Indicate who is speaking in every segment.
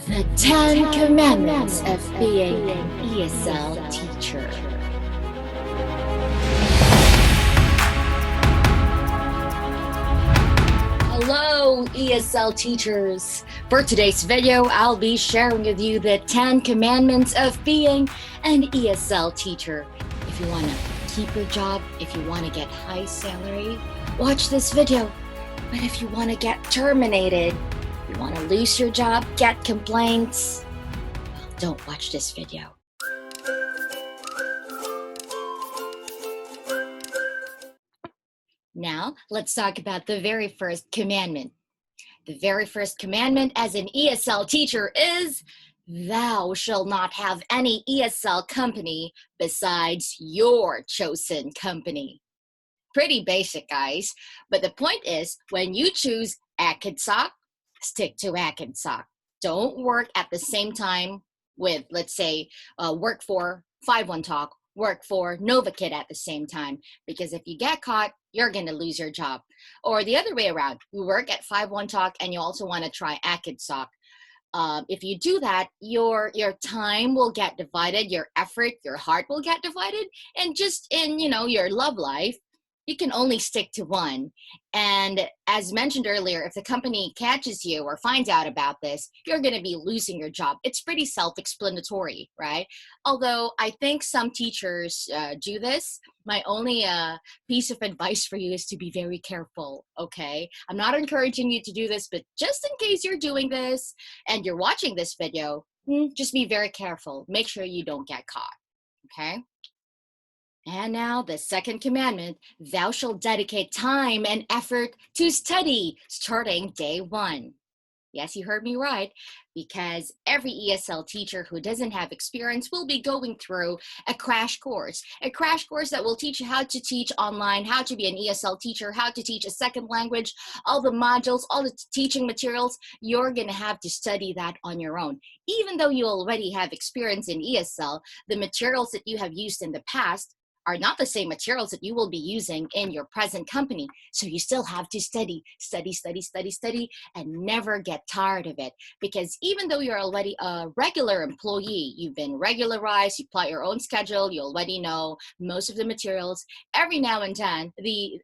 Speaker 1: The 10 Commandments of Being an ESL Teacher. Hello, ESL teachers. For today's video, I'll be sharing with you the 10 Commandments of Being an ESL Teacher. If you want to keep your job, if you want to get high salary, watch this video. But if you want to get terminated, you want to lose your job, get complaints, well, don't watch this video. Now, let's talk about the very first commandment. The very first commandment as an ESL teacher is, thou shalt not have any ESL company besides your chosen company. Pretty basic, guys. But the point is, when you choose Acadsoc, stick to Acadsoc. Don't work at the same time with, let's say, work for 51 Talk, work for NovaKid at the same time. Because if you get caught, you're going to lose your job. Or the other way around, you work at 51 Talk and you also want to try Acadsoc. If you do that, your time will get divided, your effort, your heart will get divided, and just in, your love life, you can only stick to one. And as mentioned earlier, if the company catches you or finds out about this, you're going to be losing your job. It's pretty self-explanatory, right? Although I think some teachers do this. My only piece of advice for you is to be very careful, okay? I'm not encouraging you to do this, but just in case you're doing this and you're watching this video, just be very careful. Make sure you don't get caught, okay? And now the second commandment, thou shalt dedicate time and effort to study starting day one. Yes, you heard me right, because every ESL teacher who doesn't have experience will be going through a crash course that will teach you how to teach online, how to be an ESL teacher, how to teach a second language, all the modules, all the teaching materials. You're going to have to study that on your own. Even though you already have experience in ESL, the materials that you have used in the past are not the same materials that you will be using in your present company. So you still have to study, and never get tired of it. Because even though you're already a regular employee, you've been regularized, you plot your own schedule, you already know most of the materials. Every now and then, the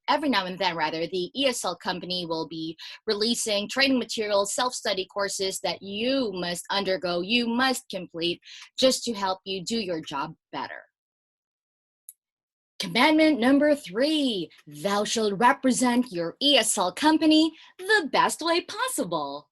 Speaker 1: ESL company will be releasing training materials, self-study courses that you must undergo, you must complete, just to help you do your job better. Commandment number 3, thou shalt represent your ESL company the best way possible.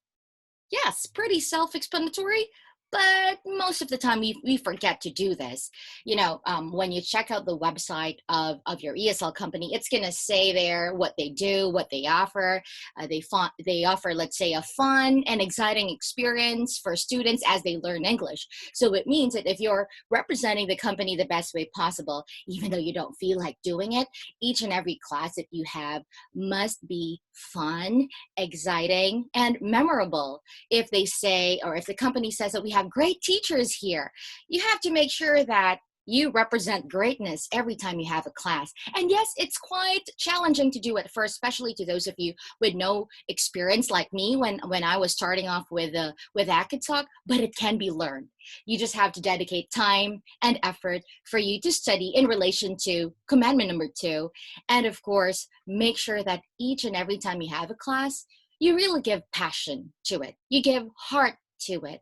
Speaker 1: Yes, pretty self-explanatory, but most of the time we forget to do this. When you check out the website of your ESL company, it's going to say there what they do, what they offer. They offer, let's say, a fun and exciting experience for students as they learn English. So it means that if you're representing the company the best way possible, even though you don't feel like doing it, each and every class that you have must be fun, exciting, and memorable. If they say, or if the company says that we have great teachers here, you have to make sure that you represent greatness every time you have a class. And yes, it's quite challenging to do at first, especially to those of you with no experience like me when I was starting off with Acadsoc, but it can be learned. You just have to dedicate time and effort for you to study in relation to commandment number 2. And of course, make sure that each and every time you have a class, you really give passion to it. You give heart to it.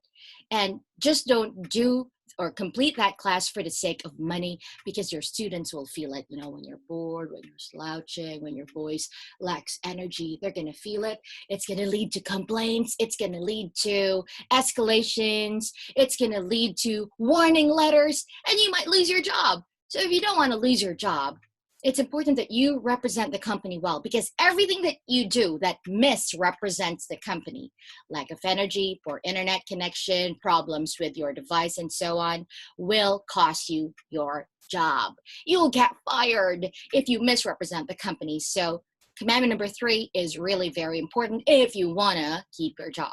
Speaker 1: And just don't do or complete that class for the sake of money, because your students will feel it, when you're bored, when you're slouching, when your voice lacks energy, they're going to feel it. It's going to lead to complaints. It's going to lead to escalations. It's going to lead to warning letters, and you might lose your job. So if you don't want to lose your job, it's important that you represent the company well, because everything that you do that misrepresents the company, lack of energy, poor internet connection, problems with your device, and so on, will cost you your job. You'll get fired if you misrepresent the company. So commandment number 3 is really very important if you want to keep your job.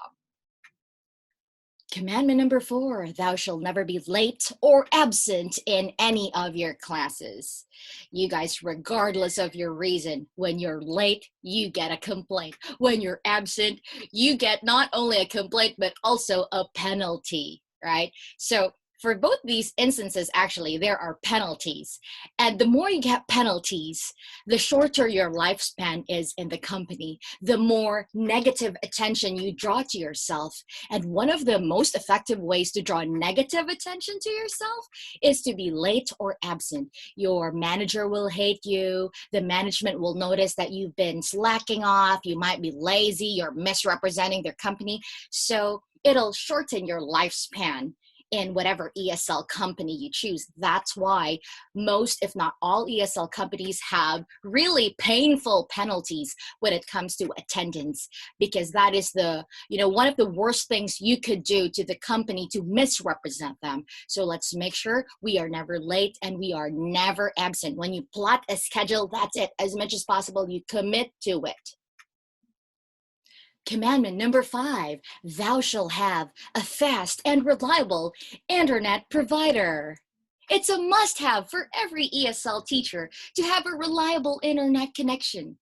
Speaker 1: Commandment number 4, thou shalt never be late or absent in any of your classes. You guys, regardless of your reason, when you're late, you get a complaint. When you're absent, you get not only a complaint, but also a penalty, right? So for both these instances, actually, there are penalties. And the more you get penalties, the shorter your lifespan is in the company, the more negative attention you draw to yourself. And one of the most effective ways to draw negative attention to yourself is to be late or absent. Your manager will hate you. The management will notice that you've been slacking off. You might be lazy. You're misrepresenting their company. So it'll shorten your lifespan in whatever ESL company you choose. That's why most, if not all, ESL companies have really painful penalties when it comes to attendance, because that is one of the worst things you could do to the company to misrepresent them. So let's make sure we are never late and we are never absent. When you plot a schedule, that's it. As much as possible, you commit to it. Commandment number 5, thou shalt have a fast and reliable internet provider. It's a must-have for every ESL teacher to have a reliable internet connection.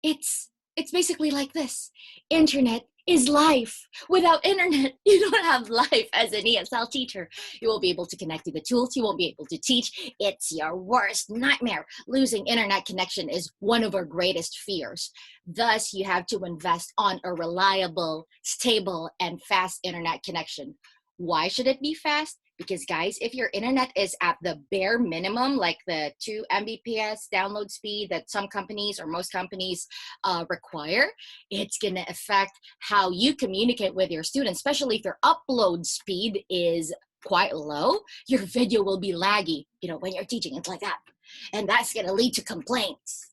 Speaker 1: It's basically like this. Internet is life. Without internet, you don't have life as an ESL teacher. You won't be able to connect to the tools. You won't be able to teach. It's your worst nightmare. Losing internet connection is one of our greatest fears. Thus, you have to invest on a reliable, stable, and fast internet connection. Why should it be fast? Because guys, if your internet is at the bare minimum, like the 2 Mbps download speed that some companies or most companies require, it's going to affect how you communicate with your students, especially if your upload speed is quite low. Your video will be laggy, when you're teaching, it's like that. And that's going to lead to complaints.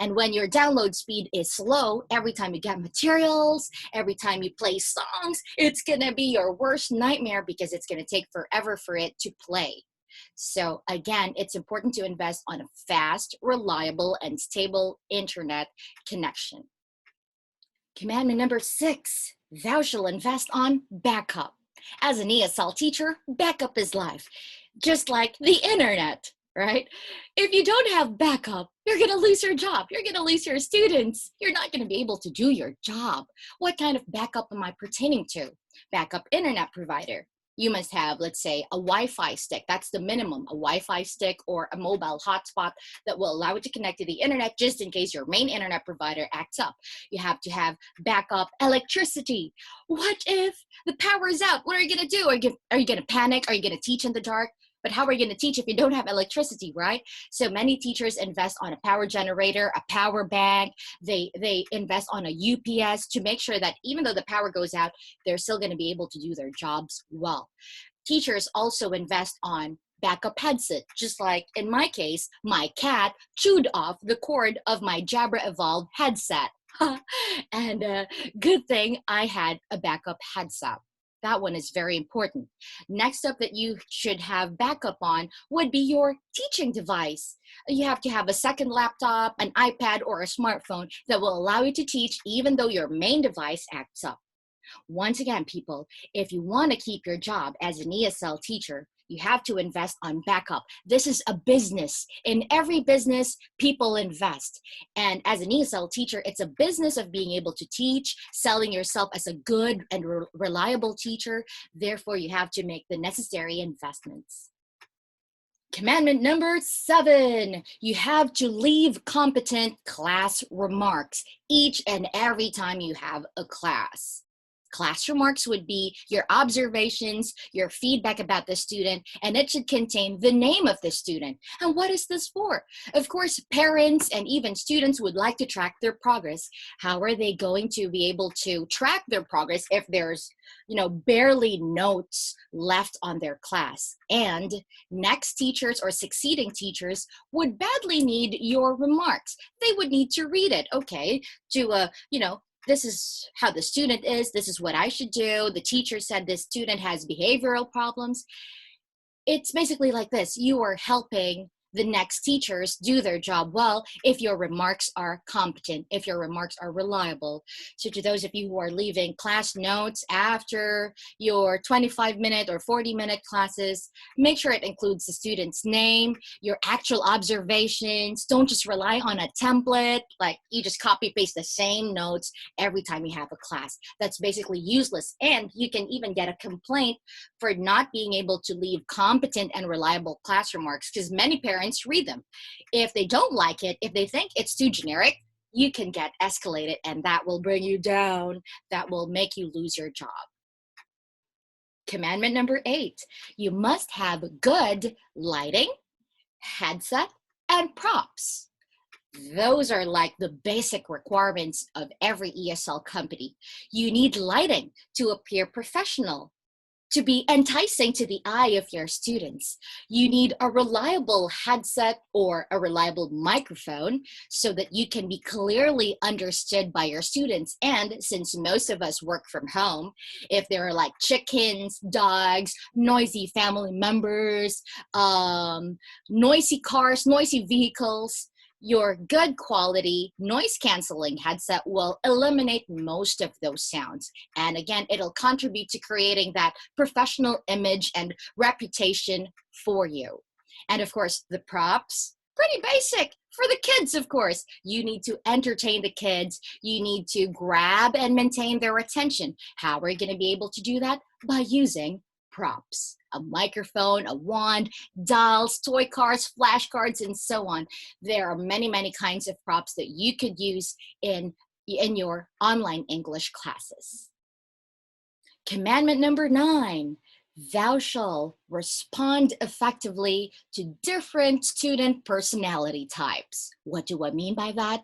Speaker 1: And when your download speed is slow, every time you get materials, every time you play songs, it's going to be your worst nightmare because it's going to take forever for it to play. So again, it's important to invest on a fast, reliable, and stable internet connection. Commandment number 6, thou shalt invest on backup. As an ESL teacher, backup is life, just like the internet. Right? If you don't have backup, you're going to lose your job. You're going to lose your students. You're not going to be able to do your job. What kind of backup am I pertaining to? Backup internet provider. You must have, let's say, a Wi-Fi stick. That's the minimum, a Wi-Fi stick or a mobile hotspot that will allow it to connect to the internet just in case your main internet provider acts up. You have to have backup electricity. What if the power is out? What are you going to do? Are you going to panic? Are you going to teach in the dark? But how are you going to teach if you don't have electricity, right? So many teachers invest on a power generator, a power bank. They invest on a UPS to make sure that even though the power goes out, they're still going to be able to do their jobs well. Teachers also invest on backup headset. Just like in my case, my cat chewed off the cord of my Jabra Evolve headset. And good thing I had a backup headset. That one is very important. Next up that you should have backup on would be your teaching device. You have to have a second laptop, an iPad, or a smartphone that will allow you to teach even though your main device acts up. Once again, people, if you want to keep your job as an ESL teacher, you have to invest on backup. This is a business. In every business, people invest. And as an ESL teacher, it's a business of being able to teach, selling yourself as a good and reliable teacher. Therefore, you have to make the necessary investments. Commandment number 7, you have to leave competent class remarks each and every time you have a class. Class remarks would be your observations, your feedback about the student, and it should contain the name of the student. And what is this for? Of course, parents and even students would like to track their progress. How are they going to be able to track their progress if there's, barely notes left on their class? And next teachers or succeeding teachers would badly need your remarks. They would need to read it, okay, to, this is how the student is. This is what I should do. The teacher said this student has behavioral problems. It's basically like this. You are helping the next teachers do their job well if your remarks are competent, if your remarks are reliable. So to those of you who are leaving class notes after your 25-minute or 40-minute classes, make sure it includes the student's name, your actual observations. Don't just rely on a template, like you just copy paste the same notes every time you have a class. That's basically useless. And you can even get a complaint for not being able to leave competent and reliable class remarks, because many parents read them. If they don't like it, if they think it's too generic, you can get escalated, and that will bring you down. That will make you lose your job. Commandment number 8, you must have good lighting, headset, and props. Those are like the basic requirements of every ESL company. You need lighting to appear professional, to be enticing to the eye of your students. You need a reliable headset or a reliable microphone so that you can be clearly understood by your students. And since most of us work from home, if there are like chickens, dogs, noisy family members, noisy cars, noisy vehicles, your good quality noise canceling headset will eliminate most of those sounds. And again, it'll contribute to creating that professional image and reputation for you. And of course, the props, pretty basic for the kids, of course. You need to entertain the kids. You need to grab and maintain their attention. How are you going to be able to do that? By using props. A microphone, a wand, dolls, toy cars, flashcards, and so on. There are many, many kinds of props that you could use in your online English classes. Commandment number 9, thou shalt respond effectively to different student personality types. What do I mean by that?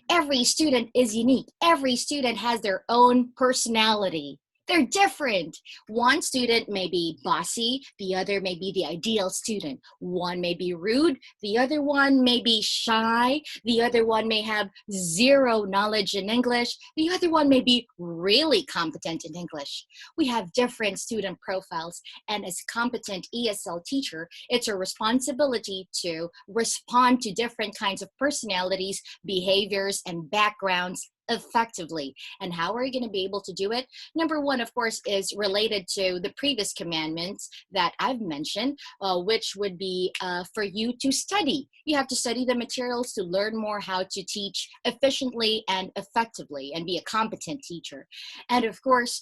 Speaker 1: Every student is unique. Every student has their own personality. They're different. One student may be bossy, the other may be the ideal student. One may be rude, the other one may be shy, the other one may have zero knowledge in English, the other one may be really competent in English. We have different student profiles, and as a competent ESL teacher, it's a responsibility to respond to different kinds of personalities, behaviors, and backgrounds effectively. And how are you going to be able to do it? Number 1, of course, is related to the previous commandments that I've mentioned, which would be for you to study. You have to study the materials to learn more how to teach efficiently and effectively and be a competent teacher. And of course,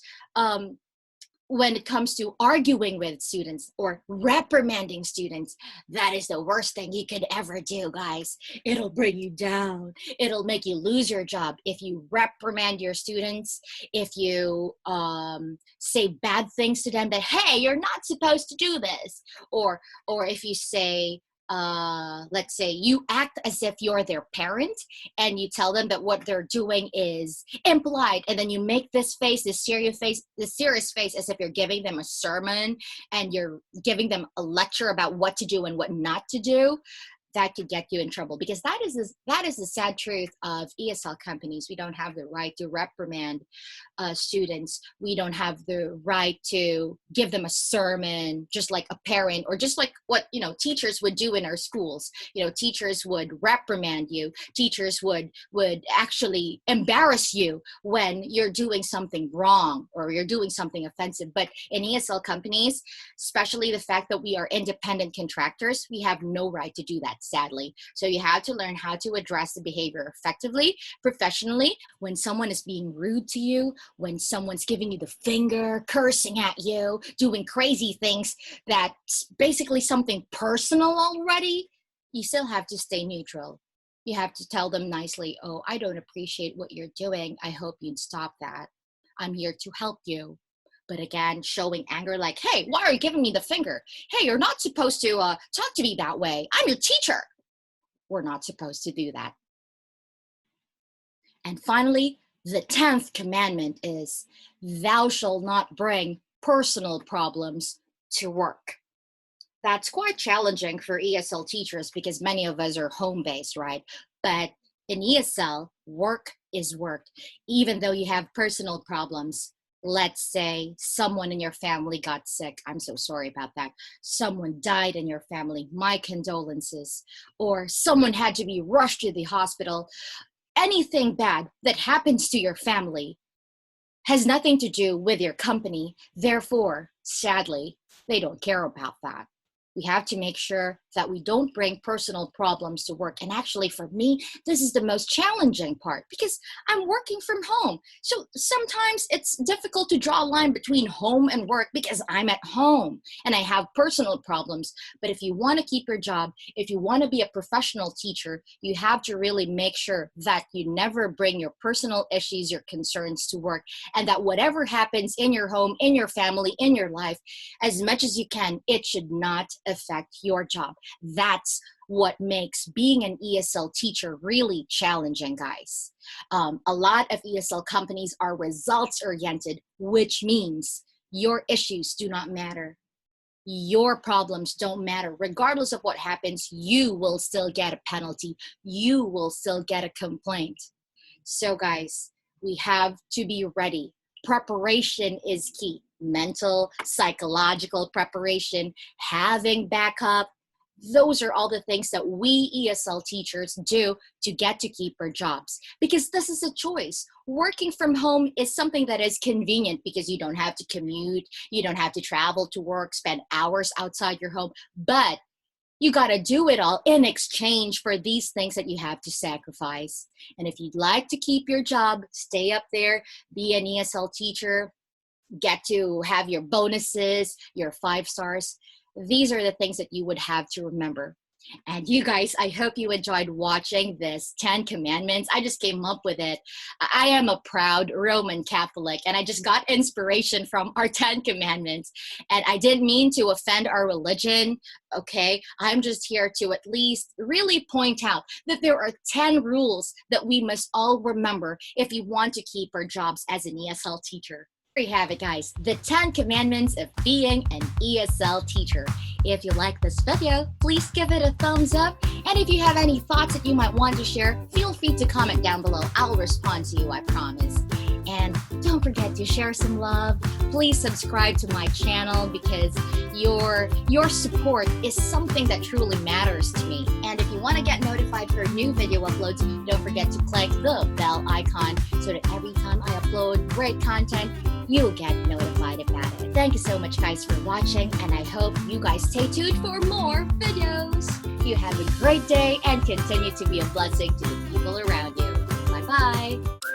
Speaker 1: when it comes to arguing with students or reprimanding students, that is the worst thing you could ever do, guys. It'll bring you down. It'll make you lose your job. If you reprimand your students, if you say bad things to them that, hey, you're not supposed to do this, or if you say, let's say you act as if you're their parent and you tell them that what they're doing is impolite, and then you make this face, this serious face as if you're giving them a sermon and you're giving them a lecture about what to do and what not to do. That could get you in trouble, because that is the sad truth of ESL companies. We don't have the right to reprimand students. We don't have the right to give them a sermon, just like a parent, or just like what teachers would do in our schools. Teachers would reprimand you. Teachers would actually embarrass you when you're doing something wrong or you're doing something offensive. But in ESL companies, especially the fact that we are independent contractors, we have no right to do that, sadly. So you have to learn how to address the behavior effectively, professionally. When someone is being rude to you, when someone's giving you the finger, cursing at you, doing crazy things that's basically something personal already, you still have to stay neutral. You have to tell them nicely, oh, I don't appreciate what you're doing. I hope you'd stop that. I'm here to help you. But again, showing anger like, hey, why are you giving me the finger? Hey, you're not supposed to talk to me that way. I'm your teacher. We're not supposed to do that. And finally, the 10th commandment is, thou shalt not bring personal problems to work. That's quite challenging for ESL teachers because many of us are home-based, right? But in ESL, work is work. Even though you have personal problems, Let's say someone in your family got sick. I'm so sorry about that. Someone died in your family. My condolences. Or someone had to be rushed to the hospital. Anything bad that happens to your family has nothing to do with your company. Therefore, sadly, they don't care about that. We have to make sure that we don't bring personal problems to work. And actually, for me, this is the most challenging part because I'm working from home. So sometimes it's difficult to draw a line between home and work because I'm at home and I have personal problems. But if you want to keep your job, if you want to be a professional teacher, you have to really make sure that you never bring your personal issues, your concerns to work, and that whatever happens in your home, in your family, in your life, as much as you can, it should not affect your job. That's what makes being an ESL teacher really challenging, guys. A lot of ESL companies are results oriented, which means your issues do not matter. Your problems don't matter. Regardless of what happens, you will still get a penalty. You will still get a complaint. So guys, we have to be ready. Preparation is key. Mental, psychological preparation, having backup. Those are all the things that we ESL teachers do to get to keep our jobs. Because this is a choice. Working from home is something that is convenient because you don't have to commute, you don't have to travel to work, spend hours outside your home. But you got to do it all in exchange for these things that you have to sacrifice. And if you'd like to keep your job, stay up there, be an ESL teacher, get to have your bonuses, your 5 stars. These are the things that you would have to remember. And you guys, I hope you enjoyed watching this 10 commandments. I just came up with it. I am a proud Roman Catholic, and I just got inspiration from our 10 commandments. And I didn't mean to offend our religion, okay? I'm just here to at least really point out that there are 10 rules that we must all remember if we want to keep our jobs as an ESL teacher. There you have it, guys, the 10 commandments of being an ESL teacher. If you like this video, please give it a thumbs up. And if you have any thoughts that you might want to share, feel free to comment down below. I'll respond to you, I promise. And don't forget to share some love. Please subscribe to my channel because your support is something that truly matters to me. And if you want to get notified for new video uploads, don't forget to click the bell icon so that every time I upload great content, you'll get notified about it. Thank you so much, guys, for watching, and I hope you guys stay tuned for more videos. You have a great day and continue to be a blessing to the people around you. Bye-bye.